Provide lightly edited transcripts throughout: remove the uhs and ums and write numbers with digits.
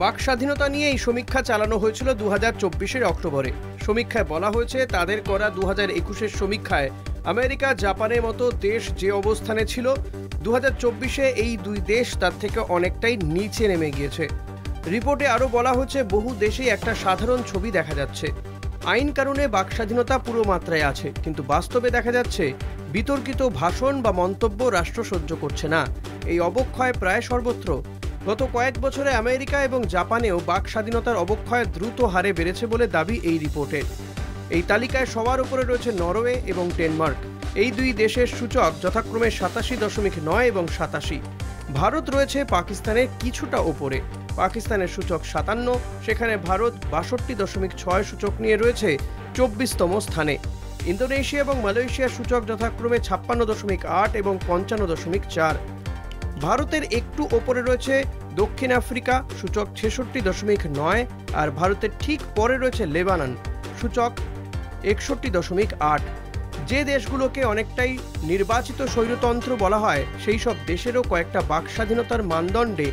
বাক স্বাধীনতা নিয়ে এই সমীক্ষা চালানো হয়েছিল 2024-এর অক্টোবরে। সমীক্ষায় বলা হয়েছে তাদের করা 2021-এর সমীক্ষায় আমেরিকা, জাপানের মতো দেশ যে অবস্থানে ছিল 2024-এ এই দুই দেশ তার থেকে অনেকটাই নিচে নেমে গিয়েছে। রিপোর্টে আরও বলা হয়েছে বহু দেশেই একটা সাধারণ ছবি দেখা যাচ্ছে। আইন কানুনে বাক স্বাধীনতা পুরো মাত্রায় আছে, কিন্তু বাস্তবে দেখা যাচ্ছে বিতর্কিত ভাষণ বা মন্তব্য রাষ্ট্র সহ্য করছে না। এই অবক্ষয় প্রায় সর্বত্র। গত কয়েক বছরে আমেরিকা এবং জাপানেও বাক স্বাধীনতার অবক্ষয় দ্রুত হারে বেড়েছে বলে দাবি এই রিপোর্টে। এই তালিকায় সবার উপরে রয়েছে নরওয়ে এবং ডেনমার্ক। এই দুই দেশের সূচক যথাক্রমে 87.9 এবং 87। ভারত রয়েছে পাকিস্তানের কিছুটা ওপরে। পাকিস্তানের সূচক 57, সেখানে ভারত 62.6 সূচক নিয়ে রয়েছে 24তম স্থানে। ইন্দোনেশিয়া এবং মালয়েশিয়ার সূচক যথাক্রমে 56.8 এবং 55.4। ভারতের একটু ওপরে রয়েছে দক্ষিণ আফ্রিকা, সূচক 66.9, আর ভারতের ঠিক পরে রয়েছে লেবানন, সূচক 61.8। যে দেশগুলোকে অনেকটাই নির্বাচিত স্বৈরতন্ত্র বলা হয়, সেই সব দেশেরও কয়েকটা বাক স্বাধীনতার মানদণ্ডে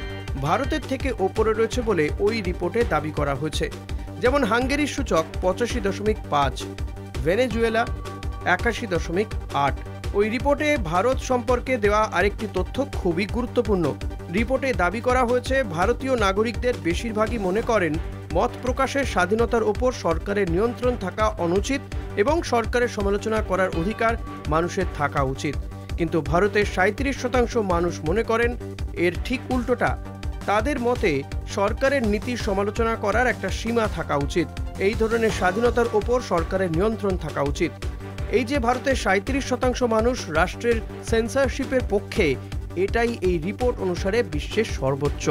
ভারতের থেকে ওপরে রয়েছে বলে ওই রিপোর্টে দাবি করা হয়েছে। যেমন হাঙ্গেরির সূচক 85.5, ভেনেজুয়েলা 81.8। ওই রিপোর্টে ভারত সম্পর্কে দেওয়া আরেকটি তথ্য খুবই গুরুত্বপূর্ণ। রিপোর্টে দাবি করা হয়েছে ভারতীয় নাগরিকদের বেশিরভাগই মনে করেন মত প্রকাশের স্বাধীনতার ওপর সরকারের নিয়ন্ত্রণ থাকা অনুচিত এবং সরকারের সমালোচনা করার অধিকার মানুষের থাকা উচিত। কিন্তু ভারতের 37% মানুষ মনে করেন এর ঠিক উল্টোটা। তাদের মতে সরকারের নীতির সমালোচনা করার একটা সীমা থাকা উচিত। এই ধরনের স্বাধীনতার ওপর সরকারের নিয়ন্ত্রণ থাকা উচিত। এই যে ভারতের 37% মানুষ রাষ্ট্রের সেন্সরশিপের পক্ষে, এটাই এই রিপোর্ট অনুসারে বিশ্বের সর্বোচ্চ।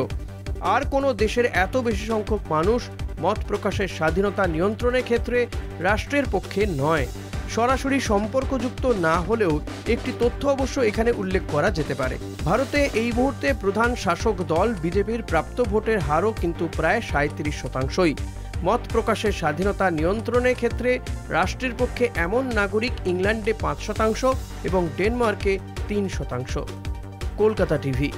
আর কোনো দেশের এত বেশি সংখ্যক মানুষ মত প্রকাশের স্বাধীনতা নিয়ন্ত্রণের ক্ষেত্রে রাষ্ট্রের পক্ষে নয়। সরাসরি সম্পর্কযুক্ত না হলেও একটি তথ্য অবশ্য এখানে উল্লেখ করা যেতে পারে। ভারতে এই মুহূর্তে প্রধান শাসক দল বিজেপির প্রাপ্ত ভোটের হারও কিন্তু প্রায় 37%। মত প্রকাশের স্বাধীনতা নিয়ন্ত্রণের ক্ষেত্রে রাষ্ট্রের পক্ষে এমন নাগরিক ইংল্যান্ডে 5% এবং ডেনমার্কে 3%। কলকাতা টিভি।